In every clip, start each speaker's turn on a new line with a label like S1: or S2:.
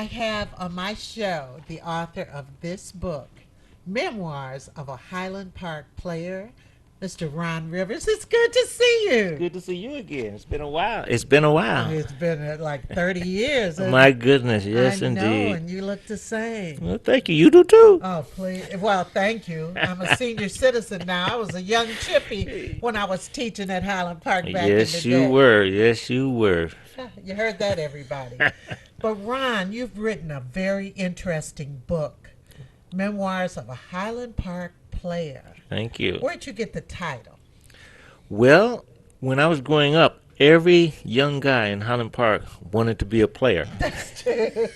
S1: I have on my show the author of this book, Memoirs of a Highland Park Player, Mr. Ron Rivers. It's good to see
S2: It's
S1: you.
S2: good to see you again. It's been a while. It's been a while.
S1: It's been like 30 years.
S2: My goodness,
S1: I
S2: yes
S1: know,
S2: indeed.
S1: and you look the same.
S2: Well, thank you. You do too.
S1: Oh, please. Well, thank you. I'm a senior citizen now. I was a young chippy when I was teaching at Highland Park back in the
S2: Yes, you
S1: day.
S2: were. Yes, you were.
S1: You heard that, everybody. But, Ron, you've written a very interesting book, Memoirs of a Highland Park Player.
S2: Thank you.
S1: Where'd you get the title?
S2: Well, when I was growing up, every young guy in Highland Park wanted to be a player.
S1: That's true.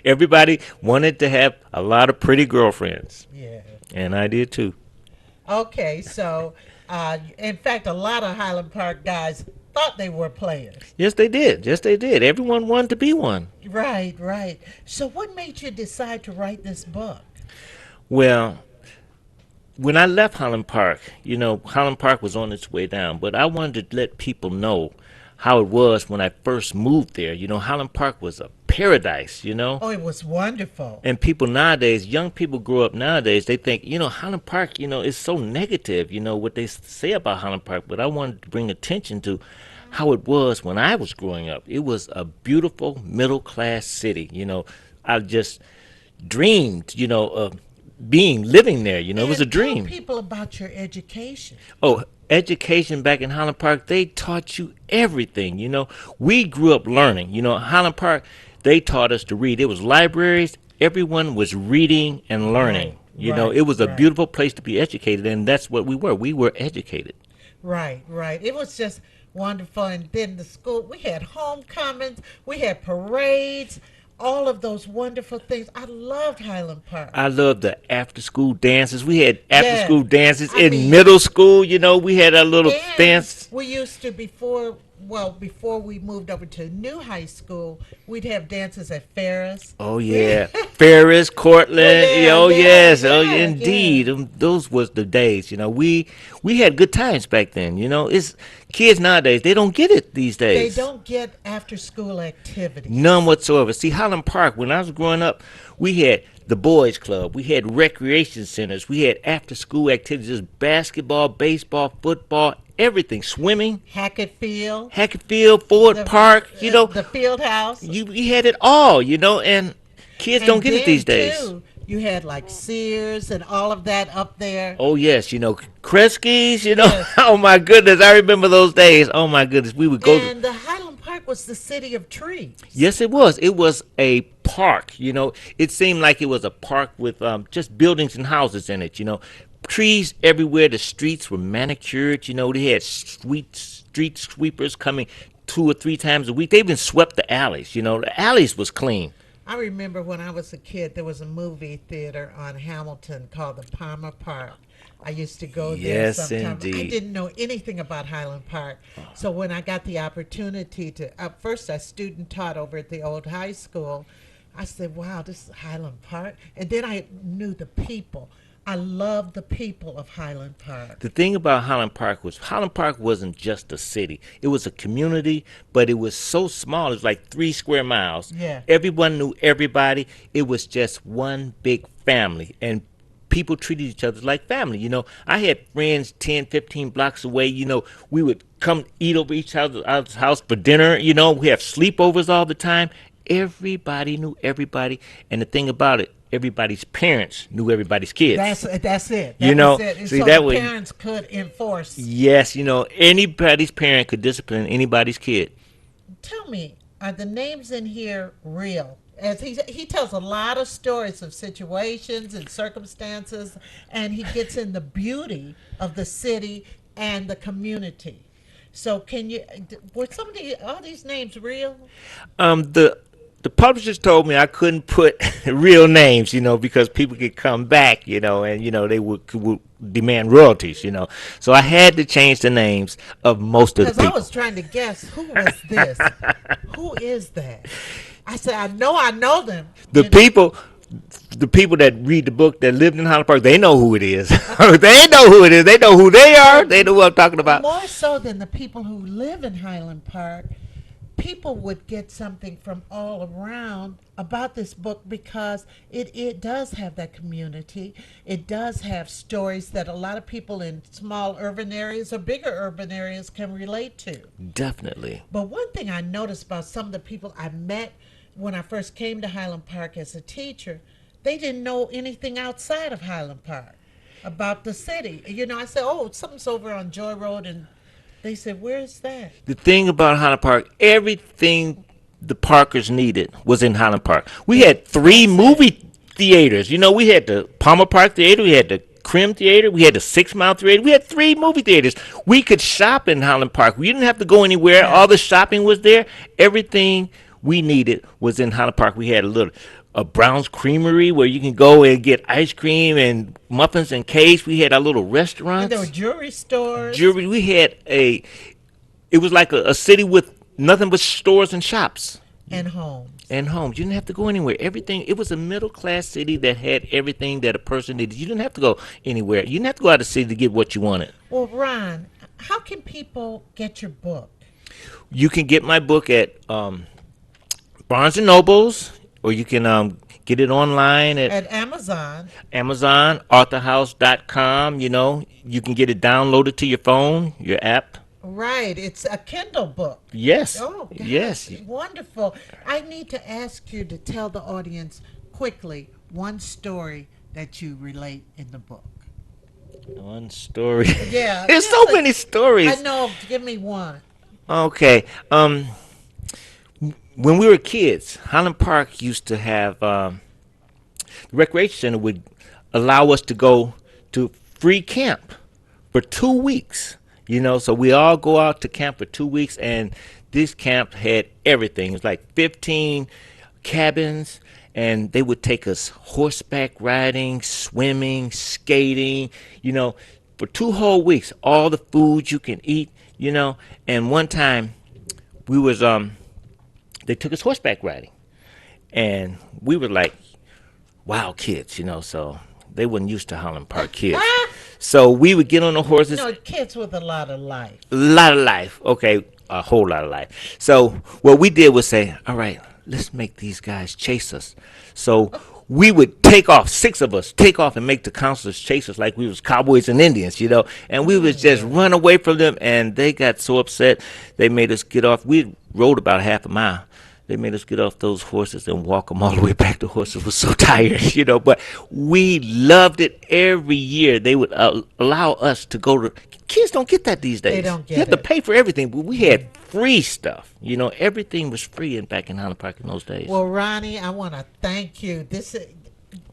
S2: Everybody wanted to have a lot of pretty girlfriends,
S1: Yeah.
S2: and I did too.
S1: Okay, so, in fact, a lot of Highland Park guys thought they were players.
S2: Yes, they did. Yes, they did. Everyone wanted to be one.
S1: Right, right. So, what made you decide to write this book?
S2: Well, when I left Highland Park, Highland Park was on its way down, but I wanted to let people know how it was when I first moved there. Highland Park was a paradise.
S1: Oh, it was wonderful.
S2: And people nowadays, young people grow up nowadays, they think, Highland Park, is so negative, what they say about Highland Park. But I wanted to bring attention to how it was when I was growing up. It was a beautiful middle class city. I just dreamed, of living there. It was a
S1: And tell
S2: dream.
S1: people about your education.
S2: Oh, education back in Highland Park, they taught you everything. We grew up learning. Highland Park, they taught us to read. It was libraries. Everyone was reading and learning.
S1: Right, right,
S2: It was a
S1: right,
S2: beautiful place to be educated, and that's what we were. We were educated.
S1: right, right. It was just wonderful. And then the school, we had homecomings, we had parades, all of those wonderful things. I loved Highland Park.
S2: I loved the after school dances. We had after
S1: Yeah,
S2: school dances
S1: I
S2: in
S1: mean,
S2: middle school. We had our little
S1: and
S2: dance.
S1: we used to before we moved over to new high school, we'd have dances at Ferris.
S2: Oh yeah, Ferris, Cortland.
S1: Yeah,
S2: Oh
S1: yeah,
S2: yes, oh
S1: yeah, yeah.
S2: indeed. Those was the days. We had good times back then. It's kids nowadays, they don't get it these
S1: They
S2: days.
S1: don't get after school
S2: None
S1: activities.
S2: whatsoever. See, Highland Park, when I was growing up, we had the boys club, we had recreation centers, we had after school activities, basketball, baseball, football, everything, swimming,
S1: Hackett Field,
S2: Hackettfield, Ford
S1: the
S2: Park.
S1: the field house.
S2: You had it all. And kids don't
S1: And
S2: get it
S1: then
S2: these days.
S1: too, you had like Sears and all of that up there.
S2: Oh yes, Kresge's.
S1: Yes.
S2: Oh my goodness, I remember those days. Oh my goodness, we would go.
S1: And the Highland Park was the city of trees.
S2: Yes, it was. It was a park. It seemed like it was a park with just buildings and houses in it. Trees everywhere. The streets were manicured. They had sweet street sweepers coming 2 or 3 times a week. They even swept the alleys. The alleys was clean.
S1: I remember when I was a kid, there was a movie theater on Hamilton called the Palmer Park. I used to go there
S2: Yes,
S1: sometimes. I
S2: indeed.
S1: didn't know anything about Highland Park. So when I got the opportunity to, at first I student taught over at the old high school, I said, wow, this is Highland Park. And then I knew the people. I loved the people of Highland Park.
S2: The thing about Highland Park wasn't just a city. It was a community, but it was so small. It was like 3 square miles.
S1: Yeah.
S2: Everyone knew everybody. It was just one big family, and people treated each other like family. I had friends 10, 15 blocks away. We would come eat over each other's house for dinner. We have sleepovers all the time. Everybody knew everybody, and the thing about it, everybody's parents knew everybody's kids.
S1: That's it.
S2: You
S1: That was
S2: know,
S1: it. And
S2: see
S1: so
S2: that
S1: the
S2: way.
S1: parents could enforce.
S2: Yes, anybody's parent could discipline anybody's kid.
S1: Tell me, are the names in here real? As he tells a lot of stories of situations and circumstances, and he gets in the beauty of the city and the community. So can you? Were some of all these names real?
S2: The publishers told me I couldn't put real names, because people could come back, and they would demand royalties, So I had to change the names of most of the
S1: Because I
S2: people.
S1: was trying to guess who was this, who is that? I said I know them.
S2: The people, the people that read the book that lived in Highland Park, they know who it is. They know who it is. They know who they are. They know who I'm talking about.
S1: More so than the people who live in Highland Park. people would get something from all around about this book because it does have that community. It does have stories that a lot of people in small urban areas or bigger urban areas can relate to.
S2: Definitely.
S1: But one thing I noticed about some of the people I met when I first came to Highland Park as a teacher, they didn't know anything outside of Highland Park about the city. I said, oh, something's over on Joy Road, and they said, where's that?
S2: The thing about Highland Park, everything the Parkers needed was in Highland Park. We had three movie theaters. We had the Palmer Park Theater, we had the Crim Theater, we had the 6 Mile Theater. We had three movie theaters. We could shop in Highland Park. We didn't have to go anywhere. All the shopping was there. Everything we needed was in Highland Park. We had a Brown's Creamery where you can go and get ice cream and muffins and cakes. We had our little restaurants.
S1: And there were jewelry stores.
S2: Jewelry. We had it was like a city with nothing but stores and shops
S1: and homes.
S2: and homes. You didn't have to go anywhere. Everything. It was a middle class city that had everything that a person needed. You didn't have to go anywhere. You didn't have to go out of the city to get what you wanted.
S1: Well, Ron, how can people get your book?
S2: You can get my book at Barnes and Nobles, or you can get it online
S1: At Amazon.
S2: Amazon, ArthurHouse.com. You can get it downloaded to your phone, your app.
S1: Right. It's a Kindle book.
S2: Yes.
S1: Oh, gosh,
S2: Yes.
S1: wonderful. I need to ask you to tell the audience quickly one story that you relate in the book.
S2: One story.
S1: Yeah.
S2: There's
S1: just
S2: so
S1: a-
S2: many stories.
S1: I know. Give me one.
S2: Okay. When we were kids, Highland Park used to have the recreation center would allow us to go to free camp for 2 weeks. So we all go out to camp for 2 weeks, and this camp had everything. It was like 15 cabins, and they would take us horseback riding, swimming, skating, for 2 whole weeks, all the food you can eat, And one time we was they took us horseback riding, and we were like wild kids, so they weren't used to Highland Park kids. So we would get on the horses.
S1: Kids with a lot of life.
S2: A lot of life. Okay, a whole lot of life. So what we did was say, all right, let's make these guys chase us. So we would take off, 6 of us, take off and make the counselors chase us like we was cowboys and Indians, And we would just run away from them, and they got so upset. They made us get off. We rode about half a mile. They made us get off those horses and walk them all the way back. The horses were so tired, But we loved it every year. They would allow us to go to. Kids don't get that these days.
S1: They don't get
S2: You have to
S1: it.
S2: pay for everything, but we had free stuff. Everything was free back in Highland Park in those days.
S1: Well, Ronnie, I want to thank you.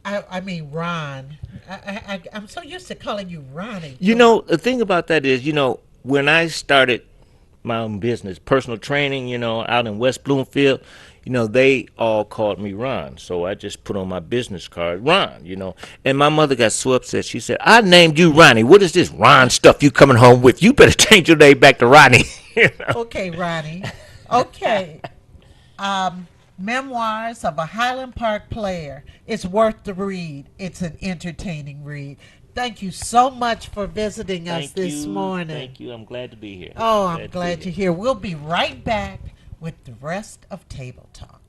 S1: I mean, Ron. I'm so used to calling you Ronnie.
S2: The thing about that is, when I started my own business, personal training, out in West Bloomfield, they all called me Ron. So I just put on my business card, Ron, And my mother got so upset. She said, I named you Ronnie. What is this Ron stuff you coming home with? You better change your name back to Ronnie.
S1: Okay, Ronnie. Okay. Memoirs of a Highland Park Player. It's worth the read. It's an entertaining read. Thank you so much for visiting us this morning.
S2: Thank you. I'm glad to be here.
S1: Oh, I'm glad you're here. We'll be right back with the rest of Table Talk.